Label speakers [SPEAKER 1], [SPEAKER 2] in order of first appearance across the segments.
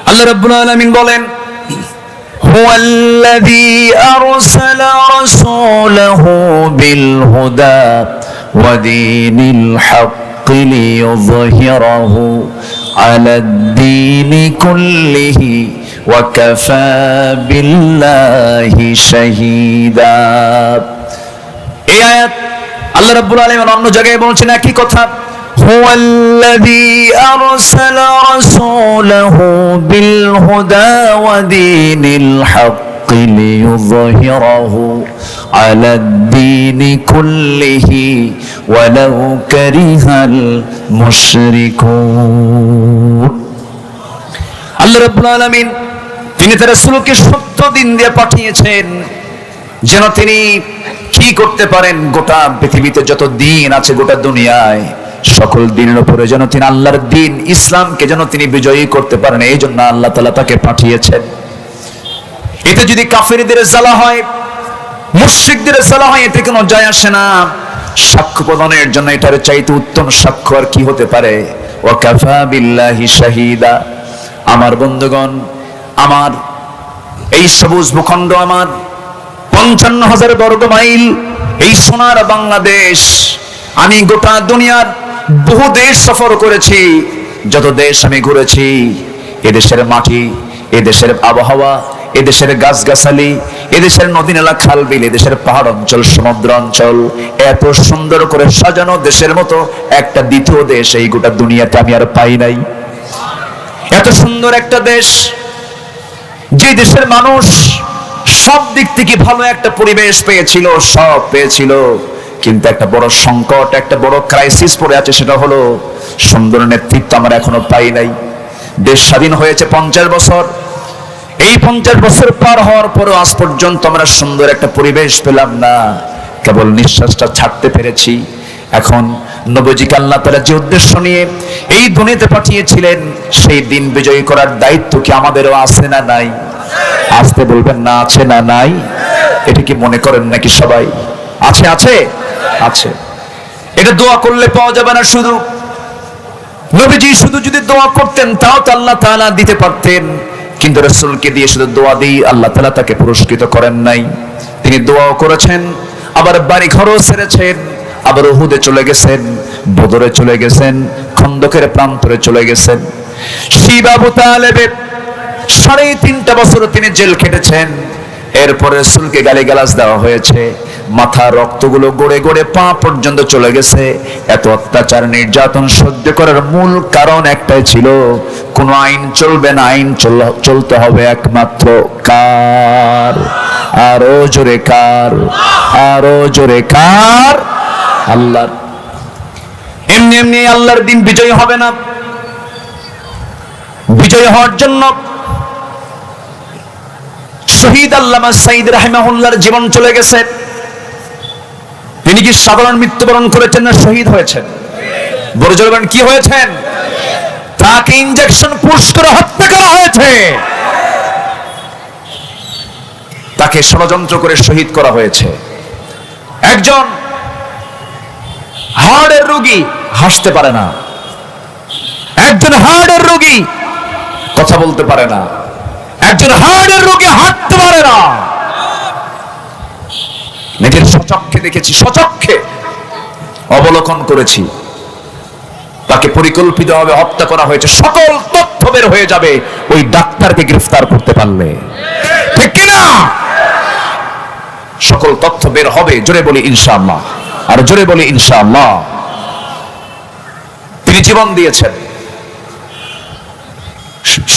[SPEAKER 1] আল্লাহ রাব্বুল আলামিন বলেন, হুয়াল্লাযী আরসালা রাসূলাহু বিল হুদা ওয়া দীনিল হাক্কি লিইয়ুযহিরাহু আলাদ-দীনি কুল্লিহি ওয়া কাফা বিল্লাহি শাহীদা। এই আয়াত আল্লাহ রাব্বুল আলামিন অন্য জায়গায় বলছেন একই কথা, হুয়াল্লাযী আরসালা রাসূলাহু বিল হুদা ওয়া দীনিল হাক্কি লিইয়ুযহিরাহু আলাদ-দীনি কুল্লিহি ওয়ালাউ কারিহাল মুশরিকুন। আল্লাহ রাব্বুল আলামিন তিনি তার রাসূলকে সত্য দিন দিয়ে পাঠিয়েছেন, যেন তিনি কি করতে পারেন, গোটা পৃথিবীতে যত দিন আছে, গোটা দুনিয়ায় সকল দিনের উপরে যেন তিনি আল্লাহর দিন ইসলামকে যেন তিনি বিজয়ী করতে পারেন। এই জন্য আল্লাহ তাআলা তাকে পাঠিয়েছেন। এতে যদি কাফেরদের জ্বালা হয়, মুশরিকদের জ্বালা হয়, এতে কোনো যায় আসে না। সাক্ষ্য প্রদানের জন্য এটার চাইতে উত্তম সাক্ষ্য আর কি হতে পারে? ওয়া কাফা বিল্লাহি শাহীদা। আমার বন্ধুগণ, আমার এই সবুজ ভূখণ্ড, আমার ৫৫,০০০ বর্গ মাইল এই সোনার বাংলাদেশ, আমি গোটা দুনিয়ার বহু দেশ সফর করেছি। যত দেশ আমি ঘুরেছি, এদেশের মাটি, এদেশের আবহাওয়া, এদেশের গাছগাছালি, এদেশের নদী নালা খাল বিল, এদেশের পাহাড় অঞ্চল, সমুদ্র অঞ্চল, এত সুন্দর করে সাজানো দেশের মতো একটা দ্বিতীয় দেশ এই গোটা দুনিয়াতে আমি আর পাই নাই। এত সুন্দর একটা দেশ, যে দেশের মানুষ সব দিক থেকে ভালো একটা পরিবেশ পেয়েছিল, সব পেয়েছিল, কিন্তু একটা বড় সংকট, একটা বড় ক্রাইসিস পড়ে আছে, সেটা হলো সুন্দর নেতৃত্ব আমরা এখনো পাই নাই। দেশ স্বাধীন হয়েছে 50 বছর, এই 50 বছর পার হওয়ার পরও আজ পর্যন্ত আমরা সুন্দর একটা পরিবেশ পেলাম না, কেবল নিঃশ্বাসটা ছাড়তে পেরেছি। এখন নবীজিকে আল্লাহ তাআলা যে উদ্দেশ্য নিয়ে এই দুনিয়াতে পাঠিয়েছিলেন, সেই দিন বিজয়ী করার দায়িত্ব কি আমাদেরও আছে না নাই? আসতে বলবেন না, আছে না নাই? এটা কি মনে করেন নাকি সবাই? আছে, আছে, আছে। এটা দোয়া করলে পাওয়া যাবে না। শুধু নবীজি শুধু যদি দোয়া করতেন তাও তো আল্লাহ তাআলা দিতে পারতেন, কিন্তু রাসূলকে দিয়ে শুধু দোয়া দিয়ে আল্লাহ তাআলা তাকে পুরস্কৃত করেন নাই। তিনি দোয়াও করেছেন, আবার বাড়ি ঘরও ছেড়েছেন, আবার উহুদে চলে গেছেন, বদরে চলে গেছেন, খন্দকের প্রান্তরে চলে গেছেন। শিব আবু তালেবের 3.5 বছর তিনি জেল খেটেছেন। এরপরে রাসূলকে গালিগালাজ দেওয়া হয়েছে, মাথা রক্তগুলো গড়ে গড়ে পা পর্যন্ত চলে গেছে। এত অত্যাচার নির্যাতন সহ্য করার মূল কারণ একটাই ছিল, কোন আইন চলবে না, আইন চলতে হবে একমাত্র কার? আরো জোরে কার? আরো জোরে কার? আল্লাহর। এমনি এমনি আল্লাহর দিন বিজয় হবে না। বিজয় হওয়ার জন্য শহীদ আল্লামা সাঈদ রাহিমাহুল্লাহর জীবন চলে গেছে। তিনি কি সাধারণ মৃত্যুবরণ করেছেন না শহীদ হয়েছেন? বড় জোরে বলেন, কি হয়েছেন? তাকে ইনজেকশন পুশ করে হত্যা করা হয়েছে, তাকে ষড়যন্ত্র করে শহীদ করা হয়েছে। একজন হার্টের রোগী হাসতে পারে না, একজন হার্টের রোগী কথা বলতে পারে না, একজন হার্টের রোগী হাঁটতে পারে না। নিজের স্বচক্ষে দেখেছি, স্বচক্ষে অবলোকন করেছি। তাকে পরিকল্পিতভাবে হত্যা করা হয়েছে। সকল তথ্য বের হয়ে যাবে ওই ডাক্তারকে গ্রেফতার করতে পারলে, ঠিক কিনা? সকল তথ্য বের হবে। জোরে বলি ইনশাআল্লাহ, আর জোরে বলি ইনশাআল্লাহ। তিনি জীবন দিয়েছেন।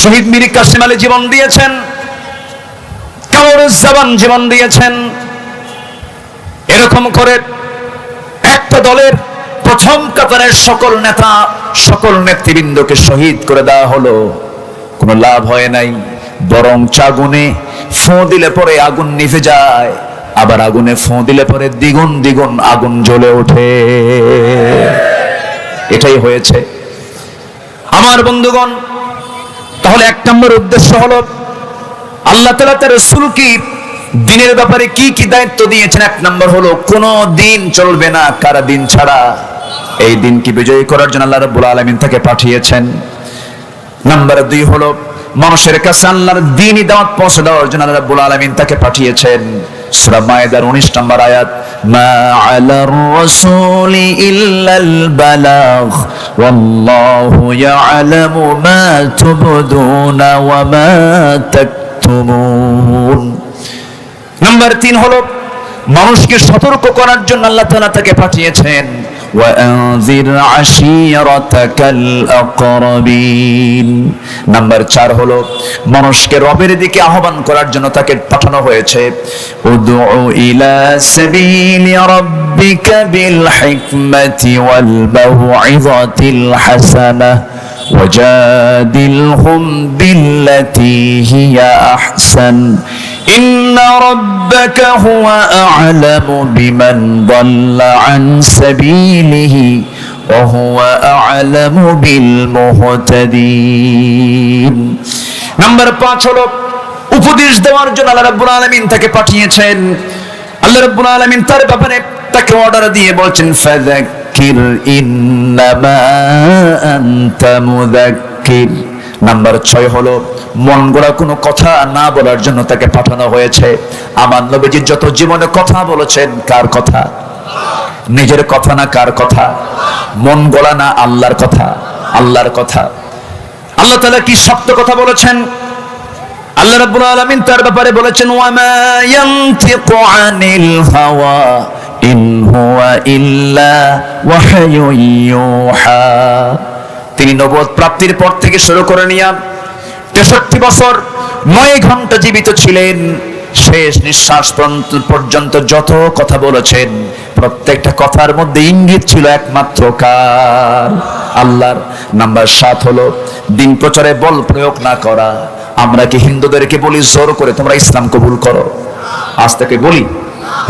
[SPEAKER 1] শহীদ মীর কাসেম আলী জীবন দিয়েছেন, কামরুজ্জামান জীবন দিয়েছেন। এরকম করে একটা দলের প্রথম কাতারের সকল নেতা, সকল নেতৃবৃন্দকে শহীদ করে দেওয়া হলো। কোনো লাভ হয় নাই, বরং আগুনে ফোঁ দিলে পরে আগুন নিভে যায়, আবার আগুনে ফোঁ দিলে পরে দ্বিগুণ দ্বিগুণ আগুন জ্বলে ওঠে। এটাই হয়েছে আমার বন্ধুগণ। তাহলে 1 নম্বর উদ্দেশ্য হলো আল্লাহ তাআলা তার রাসূলকে দিনের ব্যাপারে কি কি দায়িত্ব দিয়েছেন। 1 নম্বর হলো কোন দিন চলবে না কারা দিন ছাড়া। এই দিনকে বিজয়ী করার জন্য আল্লাহ রাব্বুল আলামিন তাকে পাঠিয়েছেন। নাম্বার 2 হলো মানুষের কাছে আল্লাহর দ্বীনি দাওয়াত পৌঁছে দেওয়ার জন্য আল্লাহ রাব্বুল আলামিন তাকে পাঠিয়েছেন। সূরা মায়েদার 19 নম্বর আয়াত, মা আলার রাসূলি ইল্লাল বালাগ ওয়াল্লাহু ইয়ালামু মা তুবদুনা ওয়া মা তাকতুমুন। নাম্বার 3 হলো মানুষকে সতর্ক করার জন্য আল্লাহ তাআলা তাকে পাঠিয়েছেন, وأنذر عشيرتك الأقربين। নাম্বার 4 হলো মানুষকে রবের দিকে আহ্বান করার জন্য তাকে পাঠানো হয়েছে, উদউ ইলা সাবিলি রাব্বিকা বিল হিকমাতি ওয়াল মাউইযাতিল হাসানাহ وجادلهم بالتي هي أحسن إن ربك هو أعلم بمن ضل عن سبيله وهو أعلم بالمهتدين। নাম্বার 5 হলো উপদেশ দেওয়ার জন্য আল্লাহ রাব্বুল আলামিন তাকে পাঠিয়েছেন। আল্লাহ রাব্বুল আলামিন তার ব্যাপারে তাকে অর্ডার দিয়ে বলছেন, ফাযাক্কির ইন্নামা আনতা মুযাক্কির। নাম্বার 6 হলো মন গড়া কোনো কথা না বলার জন্য তাকে পাঠানো হয়েছে। আমার নবীজি যত জীবনে কথা বলেছেন, কার কথা? নিজের কথা না, কার কথা? মন গড়া না, আল্লাহর কথা, আল্লাহর কথা। আল্লাহ তাআলা কি সত্য কথা বলেছেন? আল্লাহ রাব্বুল আলামিন তার ব্যাপারে বলেছেন, ওয়া মা ইয়ানতিকু আনিল হাওয়া ইন হুয়া ইল্লা ওয়াহয়ুন ইউহা। তিনি নবুয়ত প্রাপ্তির পর থেকে শুরু করে নিয়ে 63 বছর 9 ঘন্টা জীবিত ছিলেন। শেষ নিঃশ্বাস পর্যন্ত যত কথা বলেছেন, প্রত্যেকটা কথার মধ্যে ইঙ্গিত ছিল একমাত্র কার? আল্লাহর। নাম্বার 7 হলো দিন প্রচারে বল প্রয়োগ না করা। আমরা কি হিন্দুদেরকে বলি জোর করে তোমরা ইসলাম কবুল করো? আজ থেকে বলি?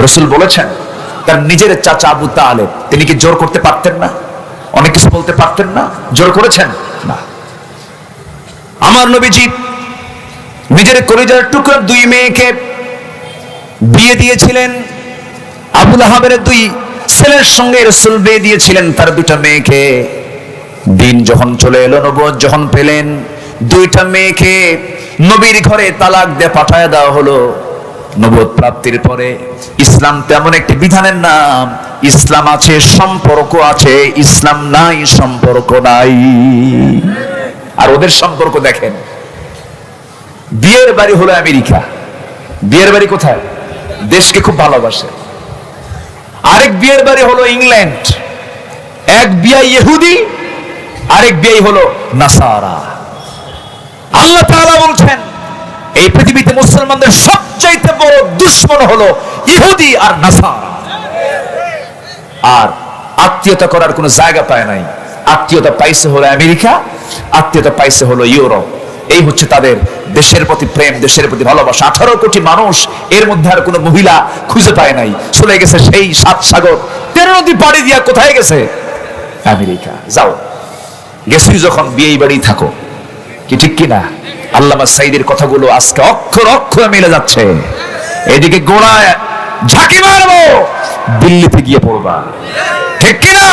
[SPEAKER 1] রাসূল বলেছেন, তার নিজের চাচা আবু তালেব, তিনি কি জোর করতে পারতেন না? অনেক কিছু বলতে পারতেন না? জোর করেছেন না। আমার নবীজি নিজের কলিজার টুকরা 2 মেয়েকে বিয়ে দিয়েছিলেন। আবু লাহাবের 2 ছেলের সঙ্গে রাসূল বিয়ে দিয়েছিলেন তার 2টা মেয়েকে। দিন যখন চলে এলো, নবুয়ত যখন পেলেন, 2টা মেয়েকে নবীর ঘরে তালাক দিয়ে পাঠায় দেওয়া হলো। নবুয়ত প্রাপ্তির পরে ইসলাম তেমন একটি বিধানের নাম, ইসলাম আছে, সম্পর্ক আছে, ইসলাম নাই, সম্পর্ক নাই। আর ওদের সম্পর্ক দেখেন, বিয়ের বাড়ি হলো আমেরিকা। বিয়ের বাড়ি কোথায়? দেশকে খুব ভালোবাসে। আরেক বিয়ের বাড়ি হলো ইংল্যান্ড। এক বিয়ে ইহুদি, আরেক বিয়ে হলো নাসারা। আল্লাহ তাআলা বলছেন, এই পৃথিবীতে মুসলমানদের সবচাইতে বড় দুশমন হলো ইহুদি আর নাসারা। আর আত্মীয়তা করার কোনো জায়গা পায় নাই। আত্মীয়তা পাইছে হলো আমেরিকা, আত্মীয়তা পাইছে হলো ইউরোপ। এই হচ্ছে তাদের দেশের প্রতি প্রেম, দেশের প্রতি ভালোবাসা। 18 কোটি মানুষ, এর মধ্যে আর কোনো মহিলা খুঁজে পায় নাই। চলে গেছে সেই 7 সাগর 13 নদী পাড়ি দিয়া কোথায় গেছে? আমেরিকা। যাও, গেছি যখন বিয়ে বাড়ি থাকো, কি ঠিক কিনা? আল্লামা সাইদির কথাগুলো আজকে অক্ষর অক্ষর মিলে যাচ্ছে। এদিকে গোড়ায় ঝাঁকি মারবো, দিল্লিতে গিয়ে পড়বা, ঠিক কিনা?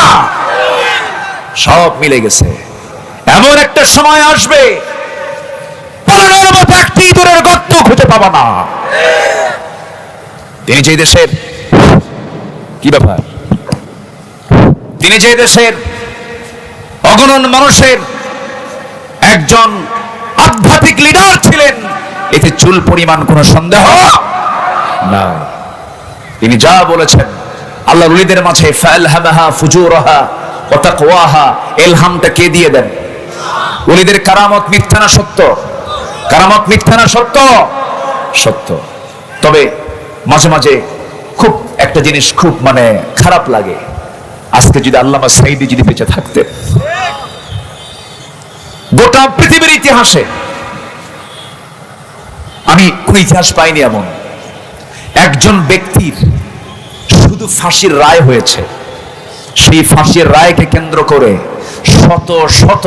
[SPEAKER 1] সব মিলে গেছে। এমন একটা সময় আসবে, পালানোর মতো একটি দূরের গর্ত খুঁজে পাবা না। তিনি যে দেশের, কি ব্যাপার, তিনি যে দেশের অগণন মানুষের একজন আধ্যাত্মিক লিডার ছিলেন, এতে চুল পরিমাণ কোনো সন্দেহ না। তিনি যা বলেছেন, আল্লাহর ওলিদের মাঝে ফালহামাহা ফুজুরাহা ওয়া তাকওয়াহা, ইলহামটা কে দিয়ে দেন? ওলিদের কারামত মিথ্যা না সত্য? কারামত মিথ্যা না সত্য? সত্য। তবে মাঝে মাঝে খুব একটা জিনিস খুব খারাপ লাগে। আজকে যদি আল্লামা সাইদি যদি বেঁচে থাকতেন, গোটা পৃথিবীর ইতিহাসে আমি কোন ইতিহাস পাইনি এমন একজন ব্যক্তির শুধু ফাঁসির রায় হয়েছে, সেই ফাঁসির রায়কে কেন্দ্র করে শত শত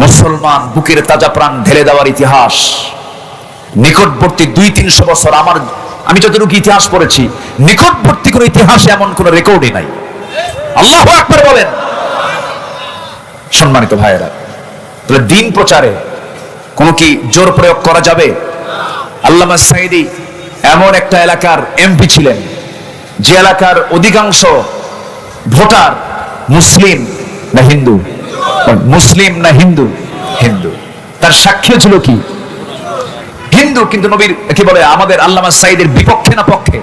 [SPEAKER 1] মুসলমান বুকের তাজা প্রাণ ঢেলে দেওয়ার ইতিহাস নিকটবর্তী 200-300 বছর, আমি যতটুকু ইতিহাস পড়েছি, নিকটবর্তী কোন ইতিহাসে এমন কোন রেকর্ডই নাই। আল্লাহু আকবার বলেন। সম্মানিত ভাইয়েরা, তাহলে দিন প্রচারে কোনো কি জোর প্রয়োগ করা যাবে? আল্লামা সাঈদী এমন একটা এলাকার এমপি ছিলেন যে এলাকার অধিকাংশ ভোটার মুসলিম না হিন্দু, মুসলিম না হিন্দু, হিন্দু। তার সাক্ষ্য ছিল কি? হিন্দু, কিন্তু নবীর কি বলে আমাদের আল্লামা সাঈদীর বিপক্ষে না পক্ষে?